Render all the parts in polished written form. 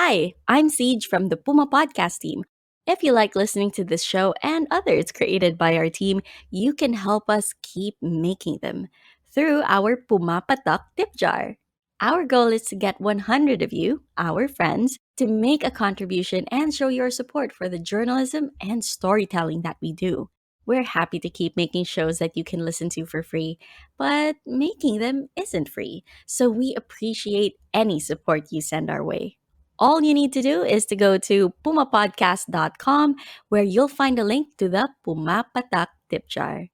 Hi, I'm Siege from the Puma podcast team. If you like listening to this show and others created by our team, you can help us keep making them through our Puma Patak tip jar. Our goal is to get 100 of you, our friends, to make a contribution and show your support for the journalism and storytelling that we do. We're happy to keep making shows that you can listen to for free, but making them isn't free. So we appreciate any support you send our way. All you need to do is to go to pumapodcast.com where you'll find a link to the Puma Patak tip jar.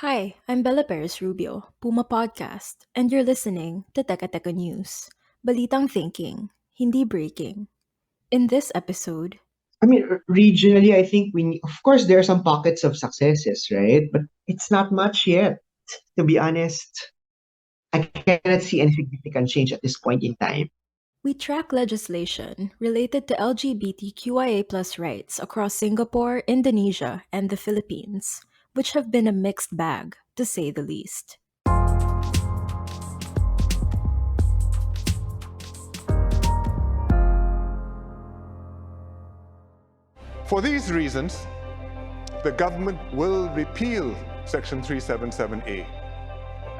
Hi, I'm Bella Perez Rubio, Puma Podcast, and you're listening to Teka Teka News. Balitang thinking, hindi breaking. In this episode, I mean, regionally, I think of course, there are some pockets of successes, right? But it's not much yet. To be honest, I cannot see any significant change at this point in time. we track legislation related to LGBTQIA rights across Singapore, Indonesia, and the Philippines, which have been a mixed bag, to say the least. For these reasons, the government will repeal Section 377A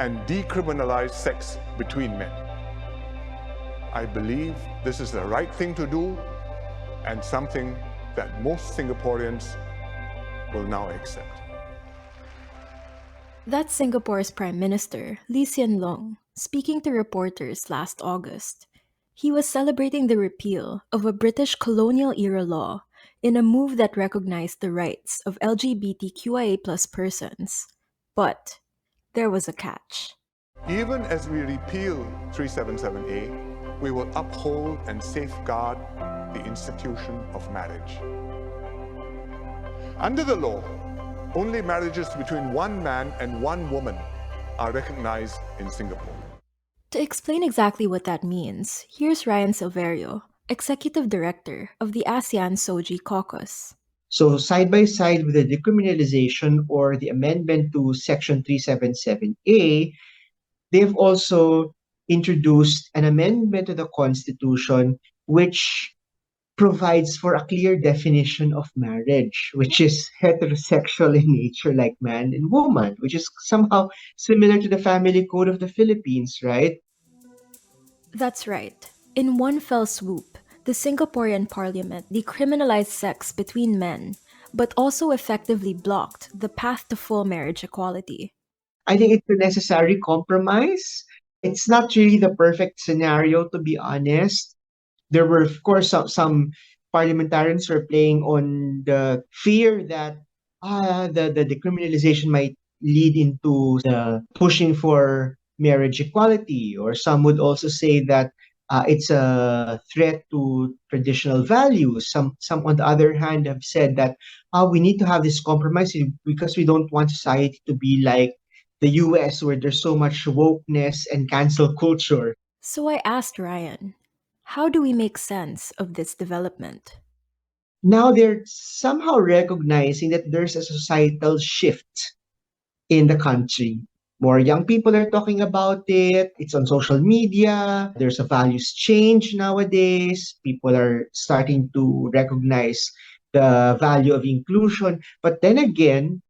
and decriminalize sex between men. I believe this is the right thing to do and something that most Singaporeans will now accept. That's Singapore's Prime Minister, Lee Hsien Loong, speaking to reporters last August. He was celebrating the repeal of a British colonial-era law in a move that recognized the rights of LGBTQIA persons. But there was a catch. Even as we repeal 377A, we will uphold and safeguard the institution of marriage. Under the law, only marriages between one man and one woman are recognized in Singapore. To explain exactly what that means, here's Ryan Silverio, Executive Director of the ASEAN SOGI Caucus. So, side by side with the decriminalization or the amendment to Section 377A, they've also introduced an amendment to the Constitution which provides for a clear definition of marriage, which is heterosexual in nature, like man and woman, which is somehow similar to the family code of the Philippines, right? That's right. In one fell swoop, the Singaporean parliament decriminalized sex between men, but also effectively blocked the path to full marriage equality. I think it's a necessary compromise. It's not really the perfect scenario, to be honest. There were, of course, some parliamentarians were playing on the fear that the decriminalization might lead into the pushing for marriage equality, or some would also say that it's a threat to traditional values. Some, on the other hand, have said that we need to have this compromise because we don't want society to be like the US, where there's so much wokeness and cancel culture. So I asked Ryan, how do we make sense of this development? Now they're somehow recognizing that there's a societal shift in the country. More young people are talking about it. It's on social media. There's a values change nowadays. People are starting to recognize the value of inclusion. But then again,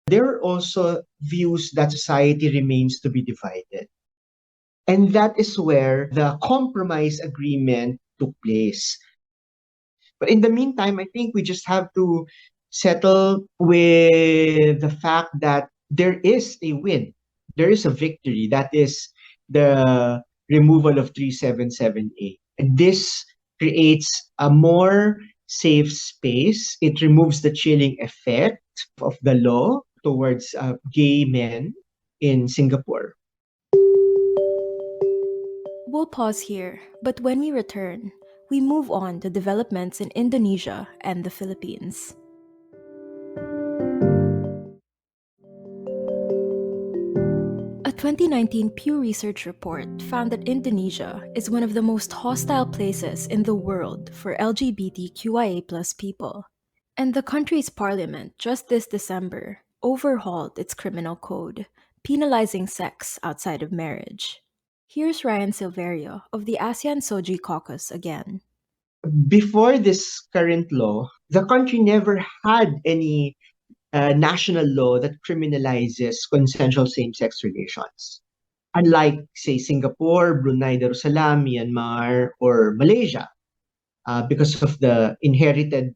there are also views that society remains to be divided. And that is where the compromise agreement took place. But in the meantime, I think we just have to settle with the fact that there is a win. There is a victory. That is the removal of 377A. And this creates a more safe space. It removes the chilling effect of the law towards gay men in Singapore. We'll pause here, but when we return, we move on to developments in Indonesia and the Philippines. A 2019 Pew Research report found that Indonesia is one of the most hostile places in the world for LGBTQIA people. And the country's parliament just this December overhauled its criminal code, penalizing sex outside of marriage. Here's Ryan Silverio of the ASEAN Soji Caucus again. Before this current law, the country never had any national law that criminalizes consensual same-sex relations. Unlike, say, Singapore, Brunei Darussalam, Myanmar, or Malaysia, because of the inherited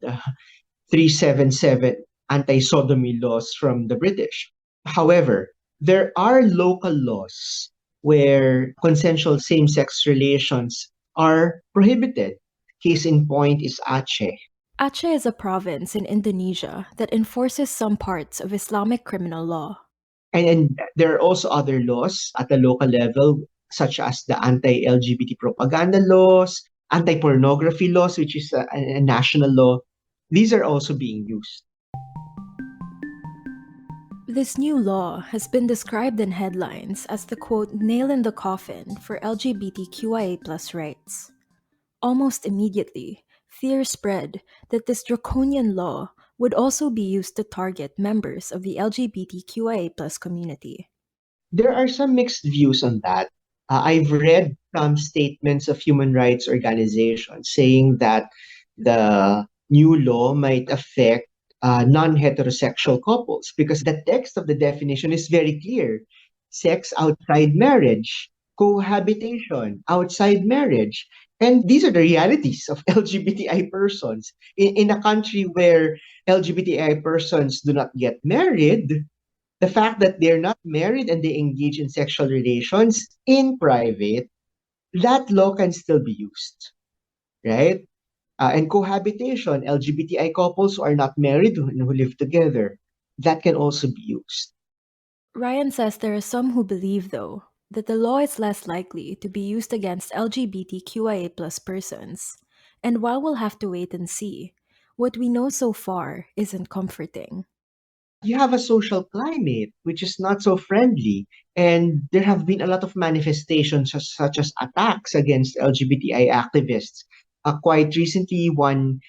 377 anti-sodomy laws from the British. However, there are local laws where consensual same-sex relations are prohibited. Case in point is Aceh. Aceh is a province in Indonesia that enforces some parts of Islamic criminal law. And there are also other laws at the local level, such as the anti-LGBT propaganda laws, anti-pornography laws, which is a national law. These are also being used. This new law has been described in headlines as the quote, nail in the coffin for LGBTQIA rights. Almost immediately, fear spread that this draconian law would also be used to target members of the LGBTQIA community. There are some mixed views on that. I've read some statements of human rights organizations saying that the new law might affect non-heterosexual couples because the text of the definition is very clear. Sex outside marriage, cohabitation outside marriage. And these are the realities of LGBTI persons. In a country where LGBTI persons do not get married, the fact that they're not married and they engage in sexual relations in private, that law can still be used, right? And cohabitation, LGBTI couples who are not married and who live together, that can also be used. Ryan says there are some who believe, though, that the law is less likely to be used against LGBTQIA persons. And while we'll have to wait and see, what we know so far isn't comforting. You have a social climate which is not so friendly, and there have been a lot of manifestations such as attacks against LGBTI activists. Quite recently, one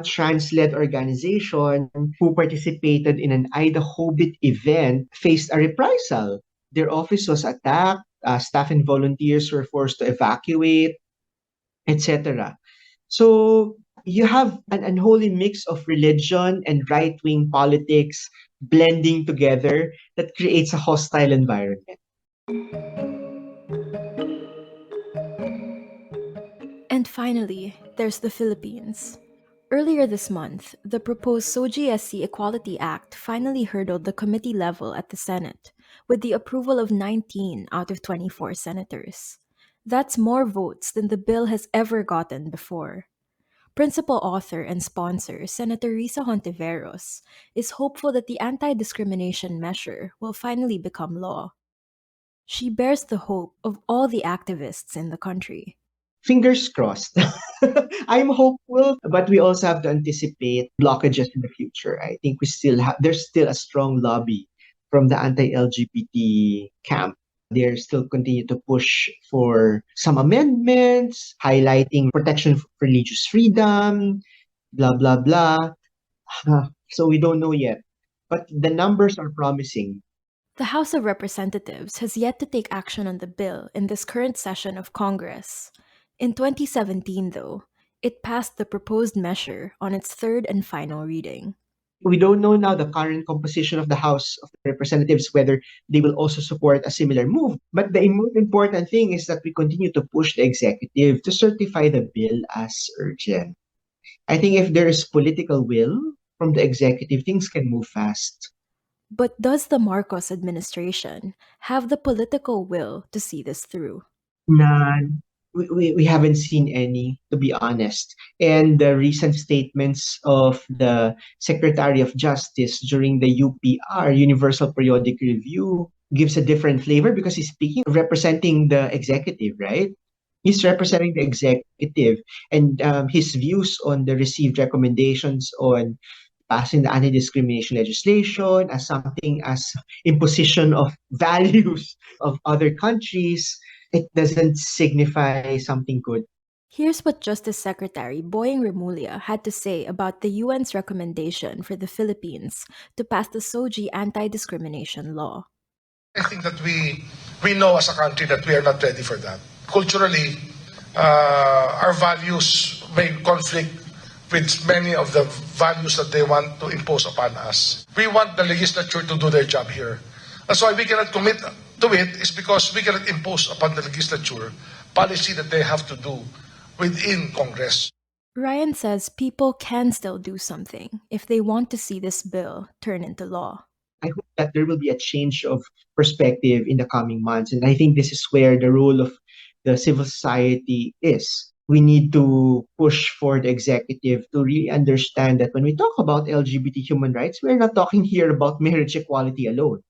trans-led organization who participated in an Idaho Bit event faced a reprisal. Their office was attacked, staff and volunteers were forced to evacuate, etc. So you have an unholy mix of religion and right wing politics blending together that creates a hostile environment. And finally, there's the Philippines. Earlier this month, the proposed SOGI-SC Equality Act finally hurdled the committee level at the Senate, with the approval of 19 out of 24 senators. That's more votes than the bill has ever gotten before. Principal author and sponsor, Senator Risa Hontiveros, is hopeful that the anti discrimination measure will finally become law. She bears the hope of all the activists in the country. Fingers crossed. I'm hopeful, but we also have to anticipate blockages in the future. I think there's still a strong lobby from the anti-LGBT camp. They're still continue to push for some amendments, highlighting protection of religious freedom, blah blah blah. So we don't know yet, but the numbers are promising. The House of Representatives has yet to take action on the bill in this current session of Congress. In 2017, though, it passed the proposed measure on its third and final reading. We don't know now the current composition of the House of Representatives, whether they will also support a similar move. But the most important thing is that we continue to push the executive to certify the bill as urgent. I think if there is political will from the executive, things can move fast. But does the Marcos administration have the political will to see this through? None. We haven't seen any, to be honest. And the recent statements of the Secretary of Justice during the UPR, Universal Periodic Review, gives a different flavor because he's speaking, representing the executive, right? He's representing the executive, and his views on the received recommendations on passing the anti-discrimination legislation as something as imposition of values of other countries, it doesn't signify something good. Here's what Justice Secretary Boying Remulla had to say about the UN's recommendation for the Philippines to pass the SOGI anti-discrimination law. I think that we We know as a country that we are not ready for that. Culturally, our values may conflict with many of the values that they want to impose upon us. We want the legislature to do their job here. That's why we cannot commit to it, is because we cannot impose upon the legislature policy that they have to do within Congress. Ryan says people can still do something if they want to see this bill turn into law. I hope that there will be a change of perspective in the coming months. And I think this is where the role of the civil society is. We need to push for the executive to really understand that when we talk about LGBT human rights, we're not talking here about marriage equality alone.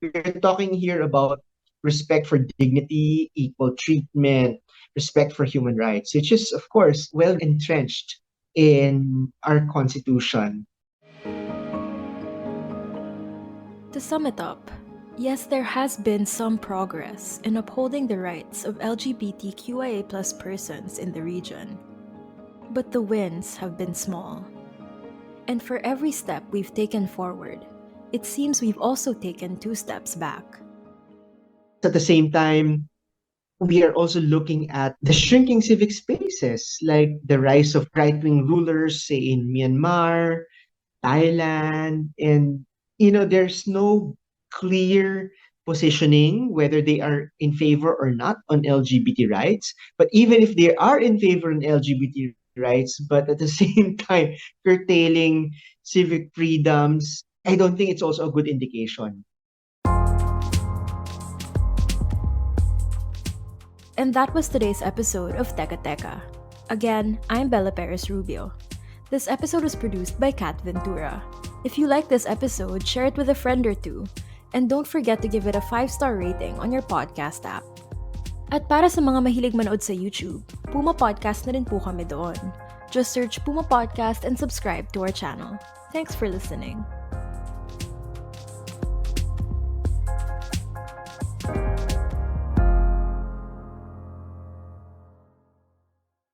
We're talking here about respect for dignity, equal treatment, respect for human rights, which is, of course, well entrenched in our constitution. To sum it up, yes, there has been some progress in upholding the rights of LGBTQIA persons in the region. But the wins have been small. And for every step we've taken forward, it seems we've also taken 2 steps back. At the same time, we are also looking at the shrinking civic spaces, like the rise of right-wing rulers, say in Myanmar, Thailand, and there's no clear positioning whether they are in favor or not on LGBT rights. But even if they are in favor on LGBT rights, but at the same time curtailing civic freedoms, I don't think it's also a good indication. And that was today's episode of Teka Teka. Again, I'm Bella Perez Rubio. This episode was produced by Kat Ventura. If you like this episode, share it with a friend or two. And don't forget to give it a 5-star rating on your podcast app. At para sa mga mahilig manood sa YouTube, Puma Podcast na rin po kami doon. Just search Puma Podcast and subscribe to our channel. Thanks for listening.